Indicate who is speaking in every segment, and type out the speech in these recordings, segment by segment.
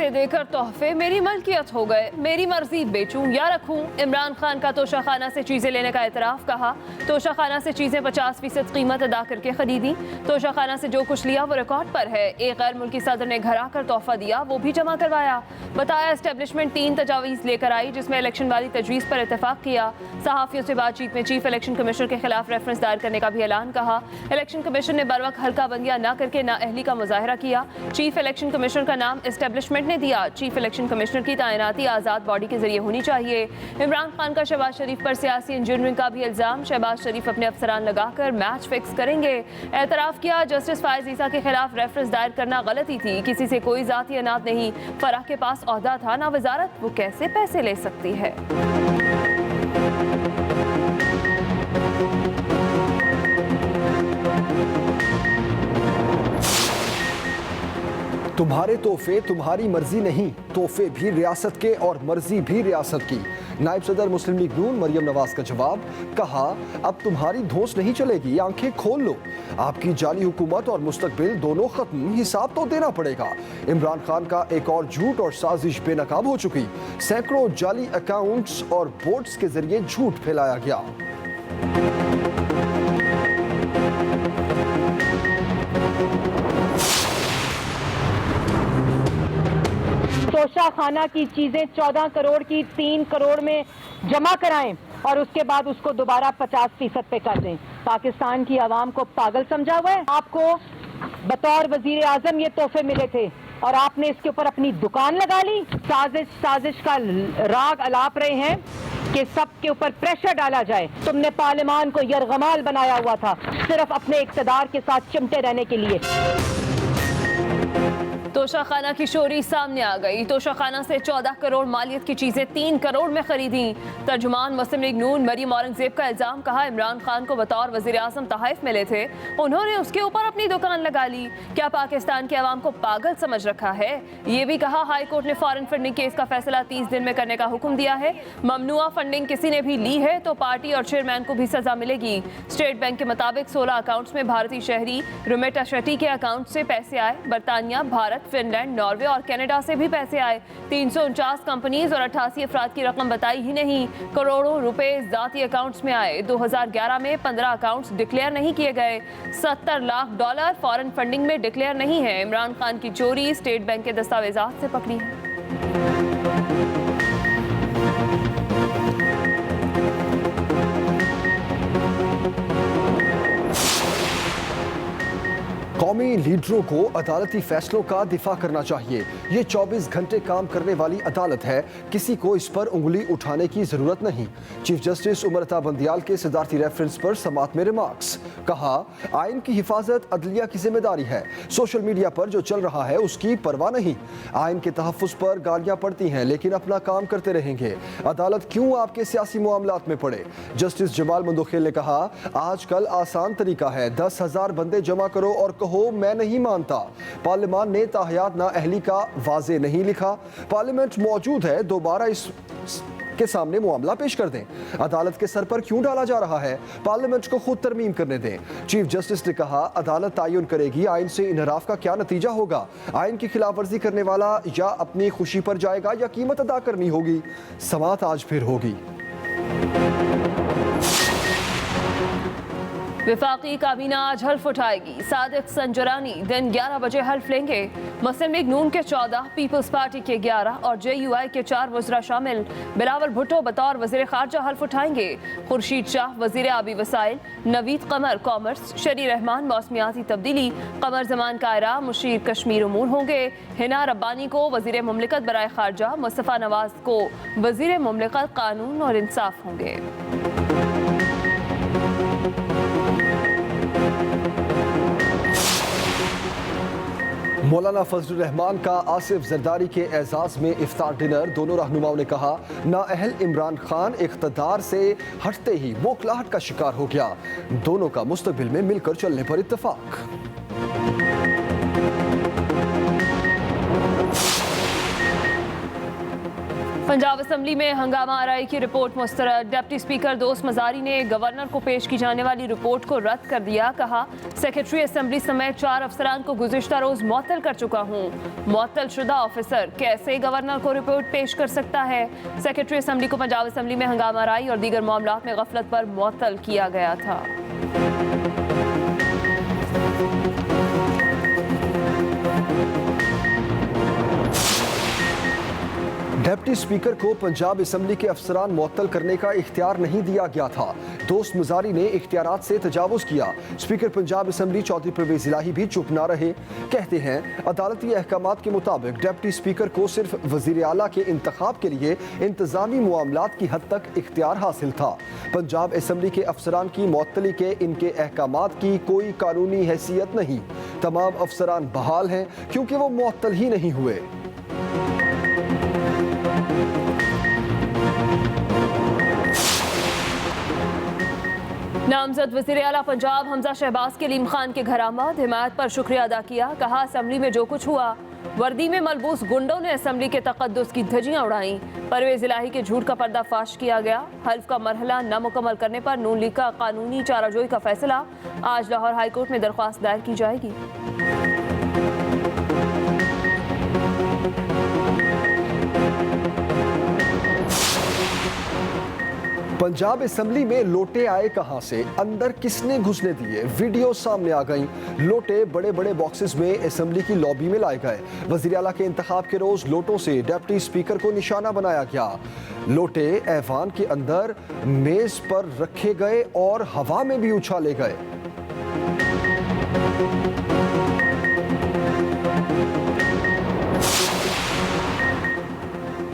Speaker 1: पैसे देकर तोहफे मेरी मलकियत हो गए, मेरी मर्जी बेचूं या रखूं। इमरान खान का तोशाखाना से चीजें लेने का एतराफ। कहा तोशाखाना से चीजें 50% कीमत अदा करके खरीदी। तोशाखाना से जो कुछ लिया वो रिकॉर्ड पर है। एक गैर मुल्की सदर ने घर आकर तोहफा दिया, वो भी जमा करवाया। बताया एस्टेब्लिशमेंट 3 तजावीज़ लेकर आई जिसमें इलेक्शन वाली तजवीज़ पर इतफाक किया। सहाफ़ियों से बातचीत में चीफ इलेक्शन कमिश्नर के खिलाफ रेफरेंस दायर करने का भी ऐलान। कहा इलेक्शन कमीशन ने बर वक्त हल्का बंदियां न करके नाअहली का मुजाहरा किया। चीफ इलेक्शन कमिश्नर का नाम एस्टेब्लिशमेंट ने दिया। चीफ इलेक्शन कमिश्नर की तैनाती आज़ाद बॉडी के जरिए होनी चाहिए। इमरान खान का शहबाज शरीफ पर सियासी इंजीनियरिंग का भी इल्ज़ाम। शहबाज शरीफ अपने अफसरान लगाकर मैच फिक्स करेंगे। एतराफ़ किया जस्टिस फायज़ ईसा के खिलाफ रेफरेंस दायर करना गलती थी, किसी से कोई ज़ाती अनाद नहीं। फराह के पास ओहदा था ना वजारत, वो कैसे पैसे ले सकती है।
Speaker 2: तुम्हारे तोहफे तुम्हारी मर्जी नहीं, तोहफे भी रियासत के और मर्जी भी रियासत की। नायब सदर मुस्लिम लीग नून मरियम नवाज का जवाब। कहा अब तुम्हारी धौंस नहीं चलेगी, आंखें खोल लो। आपकी जाली हुकूमत और मुस्तकबिल दोनों खत्म, हिसाब तो देना पड़ेगा। इमरान खान का एक और झूठ और साजिश बेनकाब हो चुकी। सैकड़ों जाली अकाउंट्स और बोर्ड्स के जरिए झूठ फैलाया गया।
Speaker 3: तोशाखाना की चीजें 14 करोड़ की 3 करोड़ में जमा कराएं और उसके बाद उसको दोबारा 50% पे कर दें। पाकिस्तान की आवाम को पागल समझा हुआ है। आपको बतौर वजीर आजम ये तोहफे मिले थे और आपने इसके ऊपर अपनी दुकान लगा ली। साजिश का राग अलाप रहे हैं कि सबके ऊपर प्रेशर डाला जाए। तुमने पार्लियामान को यरगमाल बनाया हुआ था सिर्फ अपने इक्तदार के साथ चिमटे रहने के लिए।
Speaker 1: तोशाखाना की चोरी सामने आ गई। तोशाखाना से 14 करोड़ मालियत की चीजें 3 करोड़ में खरीदी। तर्जुमान मुस्लिम लीग नून मरियम औरंगजेब का इल्जाम। कहा इमरान खान को बतौर वजीर आजम तहफ़ मिले थे, उन्होंने उसके ऊपर अपनी दुकान लगा ली। क्या पाकिस्तान के अवाम को पागल समझ रखा है। ये भी कहा हाई कोर्ट ने फॉरेन फंडिंग केस का फैसला 30 दिन में करने का हुक्म दिया है। ममनुआ फंडिंग किसी ने भी ली है तो पार्टी और चेयरमैन को भी सजा मिलेगी। स्टेट बैंक के मुताबिक 16 अकाउंट्स में भारतीय शहरी रोमेटा शेट्टी के अकाउंट से पैसे आए। बरतानिया, भारत, फिनलैंड, नॉर्वे और कनाडा से भी पैसे आए। 349 कंपनीज और 88 अफराद की रकम बताई ही नहीं, करोड़ों रुपए जाती अकाउंट्स में आए। 2011 में 15 अकाउंट्स डिक्लेयर नहीं किए गए। $70 लाख फॉरेन फंडिंग में डिक्लेयर नहीं है। इमरान खान की चोरी स्टेट बैंक के दस्तावेजात से पकड़ी है।
Speaker 2: कौमी लीडरों को अदालती फैसलों का दिफा करना चाहिए। ये 24 घंटे काम करने वाली अदालत है, किसी को इस पर उंगली उठाने की जरूरत नहीं। चीफ जस्टिस उमर अता बंदियाल के सदारती रेफरेंस पर समात में रिमार्क्स। कहा आइन की हिफाजत अदलिया की जिम्मेदारी है, सोशल मीडिया पर जो चल रहा है उसकी परवाह नहीं। आइन के तहफ्फुज़ पर गालियां पड़ती हैं लेकिन अपना काम करते रहेंगे। अदालत क्यों आपके सियासी मामलात में पड़े। जस्टिस जमाल मंदोखेल ने कहा आजकल आसान तरीका है, 10,000 बंदे जमा करो और कहो मैं नहीं मानता। पार्लियामान ने ताहयात नाअहली का वाजे नहीं लिखा। पार्लियामेंट मौजूद है, दोबारा इस के सामने मामला पेश कर दें। अदालत के सर पर क्यों डाला जा रहा है, पार्लियामेंट को खुद तरमीम करने दें। चीफ जस्टिस ने कहा अदालत तायुन करेगी आइन से इनहराफ का क्या नतीजा होगा। आइन की खिलाफ वर्जी करने वाला या अपनी खुशी पर जाएगा या कीमत अदा करनी होगी। समात आज फिर होगी।
Speaker 1: विफाकी काबीना आज हल्फ उठाएगी। सादिक संजरानी दिन 11 बजे हल्फ लेंगे। मुस्लिम लीग नून के 14, पीपल्स पार्टी के 11 और JUI के 4 वज़रा शामिल। बिलावल भुट्टो बतौर वज़ीर खारजा हल्फ उठाएंगे। खुर्शीद शाह वज़ीर आबी वसाइल, नवीद कमर कॉमर्स, शरी रहमान मौसमियाती तब्दीली, कमर जमान कायरा मुशीर कश्मीर उमूर होंगे। हिना रब्बानी को वज़ीर मुमलिकत बराए खारजा, मुस्तफ़ा नवाज को वज़ीर मुमलिकत कानून और इंसाफ होंगे।
Speaker 2: मौलाना फजलुर रहमान का आसिफ जरदारी के एजाज में इफ्तार डिनर। दोनों रहनुमाओं ने कहा नाअहल इमरान खान इख्तदार से हटते ही बौखलाहट का शिकार हो गया। दोनों का मुस्तकबिल में मिलकर चलने पर इत्तेफाक।
Speaker 1: पंजाब असम्बली में हंगामा आराई की रिपोर्ट मुस्तरद। डिप्टी स्पीकर दोस्त मजारी ने गवर्नर को पेश की जाने वाली रिपोर्ट को रद्द कर दिया। कहा, सेक्रेटरी असम्बली समेत 4 अफसरान को गुज़िश्ता रोज मुअत्तल कर चुका हूँ। मुअत्तल शुदा ऑफिसर कैसे गवर्नर को रिपोर्ट पेश कर सकता है? सेक्रेटरी असम्बली को पंजाब असम्बली में हंगामा आराई और दीगर मामलात में गफलत पर मुअत्तल किया गया था।
Speaker 2: डिप्टी स्पीकर को पंजाब असम्बली के अफसरान मुअत्तल करने का इख्तियार नहीं दिया गया था। दोस्त मजारी ने इख्तियारात से तजावुज किया। स्पीकर पंजाब असम्बली चौधरी परवेज इलाही भी चुप ना रहे। कहते हैं, अदालती अहकामात के मुताबिक डिप्टी स्पीकर को सिर्फ वजीर आला के इंतखाब के लिए इंतजामी मामलात की हद तक इख्तियार हासिल था। पंजाब असम्बली के अफसरान की मुअत्तली के इनके अहकामात की कोई कानूनी हैसियत नहीं। तमाम अफसरान बहाल हैं क्योंकि वो मुअत्तल ही नहीं हुए।
Speaker 1: नामजद वज़ीर आला पंजाब हमजा शहबाज कलीम खान के घर आमद, हिमायत पर शुक्रिया अदा किया। कहा, असम्बली में जो कुछ हुआ, वर्दी में मलबूस गुंडों ने असम्बली के तकद्दुस की धज्जियां उड़ाई। परवेज इलाही के झूठ का पर्दाफाश किया गया। हल्फ का मरहला न मुकम्मल करने पर नून लीग का कानूनी चाराजोई का फैसला। आज लाहौर हाई कोर्ट में दरख्वास्त दायर की जाएगी।
Speaker 2: पंजाब असम्बली में लोटे आए कहां से, अंदर किसने घुसने दिए? वीडियो सामने आ गई। लोटे बड़े बड़े बॉक्सेस में असम्बली की लॉबी में लाए गए। वज़ीर आला के इंतखाब के रोज लोटों से डिप्टी स्पीकर को निशाना बनाया गया। लोटे ऐवान के अंदर मेज पर रखे गए और हवा में भी उछाले गए।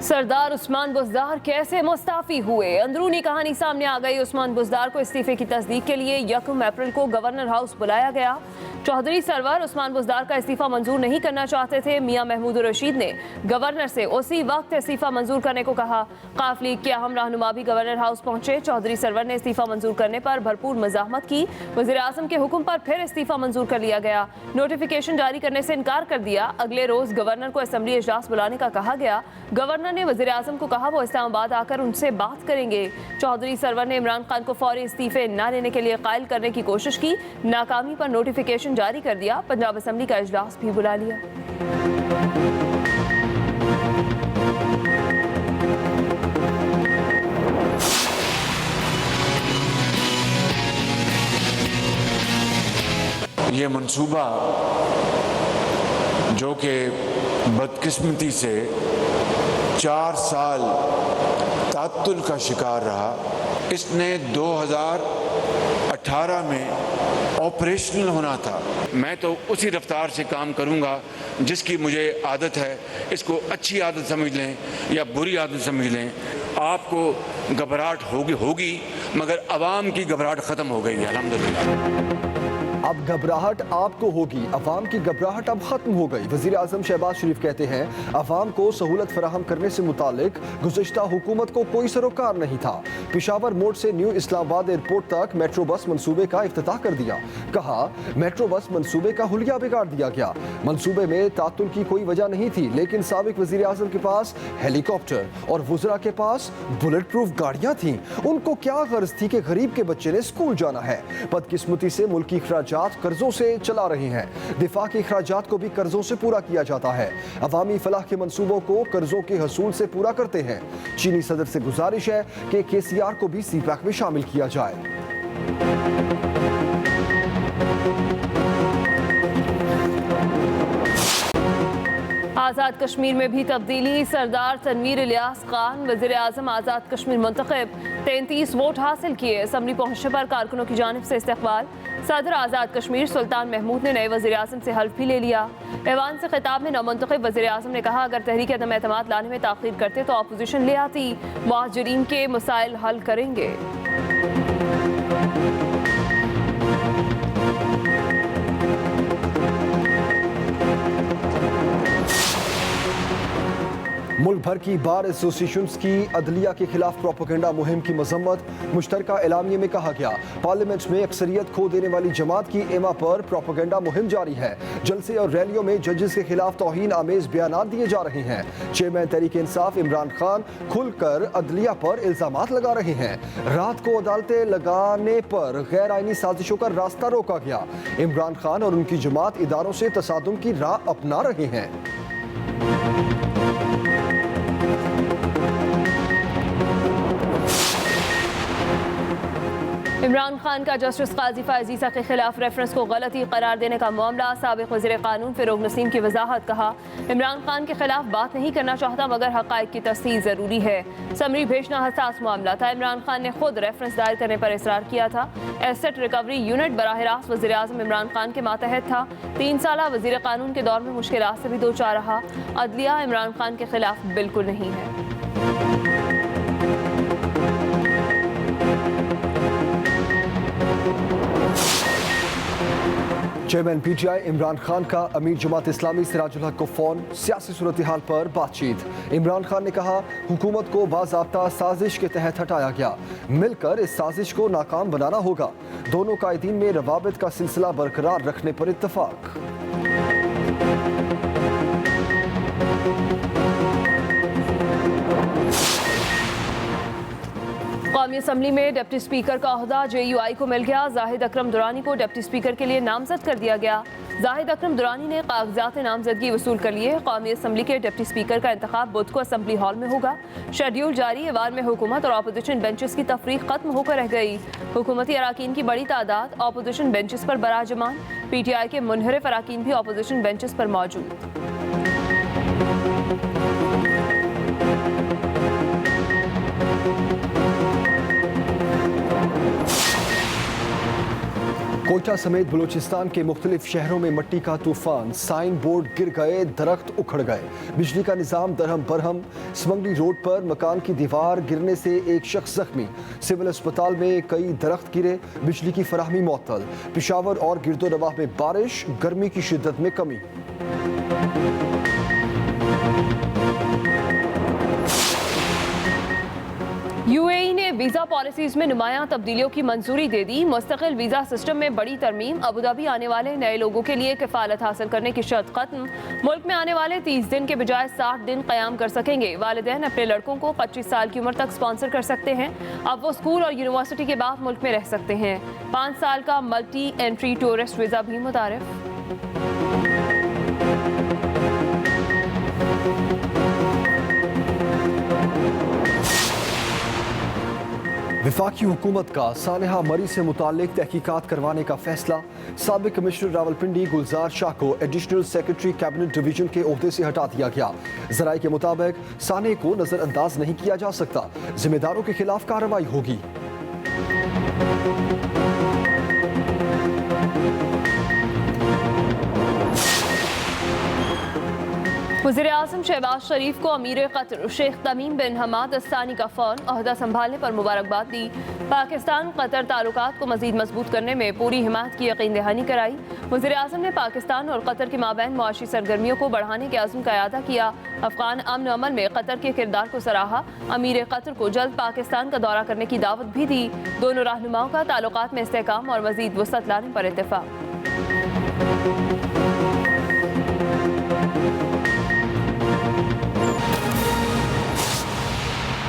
Speaker 1: सरदार उस्मान बुज़दार कैसे मुस्ताफी हुए? अंदरूनी कहानी सामने आ गई। उस्मान बुज़दार को इस्तीफे की तस्दीक के लिए 1 अप्रैल को गवर्नर हाउस बुलाया गया। चौधरी सरवर उस्मान बुज़दार का इस्तीफा मंजूर नहीं करना चाहते थे। मियां महमूद रशीद ने गवर्नर से उसी वक्त इस्तीफा मंजूर करने को कहा। काफ लीग के अहम रहनुमा भी गवर्नर हाउस पहुंचे। चौधरी सरवर ने इस्तीफा मंजूर करने पर भरपूर मज़ाहमत की। वज़ीर आज़म के हुक्म पर फिर इस्तीफा मंजूर कर लिया गया। नोटिफिकेशन जारी करने से इनकार कर दिया। अगले रोज गवर्नर को असम्बली इजलास बुलाने का कहा गया। गवर्नर ने वज़ीर आज़म को कहा वो इस्लामाबाद आकर उनसे बात करेंगे। चौधरी सरवर ने इमरान खान को फौरी इस्तीफे न लेने के लिए कायल करने की कोशिश की। नाकामी पर नोटिफिकेशन जारी कर दिया। पंजाब असम्बली का इजलास भी बुला लिया।
Speaker 4: ये मंसूबा जो कि बदकिस्मती से 4 साल तात्तुल का शिकार रहा, इसने 2018 में ऑपरेशनल होना था। मैं तो उसी रफ्तार से काम करूंगा जिसकी मुझे आदत है। इसको अच्छी आदत समझ लें या बुरी आदत समझ लें, आपको घबराहट होगी मगर अवाम की घबराहट ख़त्म हो गई है अल्हम्दुलिल्लाह।
Speaker 2: अब घबराहट आपको होगी, अवाम की घबराहट अब खत्म हो गई। वज़ीर आज़म शहबाज शरीफ कहते हैं, अवाम को सहूलत फराहम करने से मुतालिक गुज़िश्ता हुकूमत को कोई सरोकार नहीं था। पिशावर मोड़ से न्यू इस्लामाबाद एयरपोर्ट तक मेट्रो बस मंसूबे का इफ्तिताह कर दिया। कहा, मेट्रो बस मंसूबे का हुलिया बिगाड़ दिया गया। मंसूबे में तातुल की कोई वजह नहीं थी, लेकिन साबिक वज़ीर आज़म के पास हेलीकॉप्टर और वुज़रा के पास बुलेट प्रूफ गाड़ियाँ थीं। उनको क्या गर्ज थी कि गरीब के बच्चे ने स्कूल जाना है? बदकिस्मती से मुल्की खराज कर्जों से चला रहे हैं। दिफा के अखराजात को भी कर्जों से पूरा किया जाता है। अवामी फलाह के मंसूबों को कर्जों के हसूल से पूरा करते हैं। चीनी सदर से गुजारिश है कि KCR को भी CPAC में शामिल किया जाए।
Speaker 1: आज़ाद कश्मीर में भी तब्दीली। सरदार तनवीर इलियास खान वज़ीर आज़म आज़ाद कश्मीर मुंतखब, 33 वोट हासिल किए। असम्बली पहुंचने पर कारकुनों की जानिब से इस्तकबाल। सदर आज़ाद कश्मीर सुल्तान महमूद ने नए वज़ीर आज़म से हल्फ भी ले लिया। ऐवान से खिताब में नामुंतखब वज़ीर आज़म ने कहा, अगर तहरीक अदम एतमाद लाने में ताख़ीर करते तो अपोजिशन ले आती। मुहाजिरीन के मसाइल हल करेंगे।
Speaker 2: मुल्क भर की बार एसोसिएशंस की अदलिया के खिलाफ प्रोपेगेंडा मुहिम की मजम्मत। मुश्तरका एलामिये में कहा गया, पार्लियामेंट में अक्सरियत खो देने वाली जमात की एमा पर प्रोपेगेंडा मुहिम जारी है। जलसे और रैलियों में जजेस के खिलाफ तौहीन आमेज बयानात दिए जा रहे हैं। चेयरमैन तहरीक इंसाफ इमरान खान खुलकर अदलिया पर इल्जामात लगा रहे हैं। रात को अदालतें लगाने पर गैर आईनी साजिशों का रास्ता रोका गया। इमरान खान और उनकी जमात इदारों से तसादुम की राह अपना रहे हैं।
Speaker 1: इमरान खान का जस्टिस काजी फायजीसा के खिलाफ रेफरेंस को गलती करार देने का मामला। साबिक वज़ीर कानून फिरोग नसीम की वजाहत। कहा, इमरान खान के खिलाफ बात नहीं करना चाहता मगर हक़ाइक़ की तस्दीक़ ज़रूरी है। समरी भेजना हसास मामला था। इमरान खान ने खुद रेफरेंस दायर करने पर इसरार किया था। एसेट रिकवरी यूनिट बराह रास्त वज़ीर आज़म इमरान खान के मातहत था। 3 साल वज़ीर कानून के दौर में मुश्किलात से भी दो चार रहा। अदलिया इमरान खान के खिलाफ बिल्कुल नहीं है।
Speaker 2: चेयरमैन पीटीआई इमरान खान का अमीर जमात इस्लामी सिराजुल हक को फोन। सियासी सूरत हाल पर बातचीत। इमरान खान ने कहा, हुकूमत को बाज़ाब्ता साजिश के तहत हटाया गया, मिलकर इस साजिश को नाकाम बनाना होगा। दोनों कायदीन में रवाबित का सिलसिला बरकरार रखने पर इत्तफाक।
Speaker 1: कौमी असम्बली में डिप्टी स्पीकर का ओहदा JUI को मिल गया। जाहिद अकरम दुरानी को डिप्टी स्पीकर के लिए नामजद कर दिया गया। जाहिद अकरम दुरानी ने कागजात नामजदगी वसूल कर लिए। कौमी असम्बली के डिप्टी स्पीकर का इंतखाब बुध को असम्बली हॉल में होगा। शेड्यूल जारी। एवान में हुकूमत और अपोजिशन बेंचेस की तफरीक खत्म होकर रह गई। हुकूमती अराकीन की बड़ी तादाद अपोजिशन बेंचेस पर बराजमान। PTI के मुनहरिफ अराकीन भी अपोजिशन बेंचेस पर मौजूद।
Speaker 2: कोयटा समेत बलूचिस्तान के मुख्तलिफ शहरों में मिट्टी का तूफान। साइन बोर्ड गिर गए, दरख्त उखड़ गए, बिजली का निज़ाम दरहम बरहम। समंगली रोड पर मकान की दीवार गिरने से एक शख्स जख्मी। सिविल अस्पताल में कई दरख्त गिरे, बिजली की फराहमी मुअत्तल। पेशावर और गिरदोनवाह में बारिश, गर्मी की शिद्दत में कमी।
Speaker 1: UAE ने वीज़ा पॉलिसीज़ में नुमायां तब्दीलियों की मंजूरी दे दी। मुस्तकिल वीज़ा सिस्टम में बड़ी तरमीम। अबूधाबी आने वाले नए लोगों के लिए किफ़ालत हासिल करने की शर्त खत्म। मुल्क में आने वाले 30 दिन के बजाय 60 दिन क़याम कर सकेंगे। वालिदैन अपने लड़कों को 25 साल की उम्र तक स्पॉन्सर कर सकते हैं। अब वो स्कूल और यूनिवर्सिटी के बाद मुल्क में रह सकते हैं। 5 साल का मल्टी एंट्री टूरिस्ट वीज़ा भी मुतारिफ।
Speaker 2: वफाकी हुकूमत का सानेहा मरी से मुताल्लिक तहकीकात करवाने का फैसला। साबिक कमिश्नर रावलपिंडी गुलजार शाह को एडिशनल सेक्रेटरी कैबिनेट डिवीजन के ओहदे से हटा दिया गया। जराये के मुताबिक साने को नजरअंदाज नहीं किया जा सकता, जिम्मेदारों के खिलाफ कार्रवाई होगी।
Speaker 1: वज़ीर-ए-आज़म शहबाज शरीफ को अमीर कतर शेख तमीम बिन हमाद अस्तानी का फ़ोन। ओहदा संभालने पर मुबारकबाद दी। पाकिस्तान कतर ताल्लुकात को मज़ीद मजबूत करने में पूरी हिमायत की यकीन दहानी कराई। वज़ीर-ए-आज़म ने पाकिस्तान और कतर के माबैन मुआशी सरगर्मियों को बढ़ाने के अज़्म का इआदा किया। अफ़गान अमन अमल में कतर के किरदार को सराहा। अमीर कतर को जल्द पाकिस्तान का दौरा करने की दावत भी दी। दोनों रहनुमाओं का ताल्लुकात में इस्तेहकाम और मज़ीद वसअत लाने पर इत्तेफाक।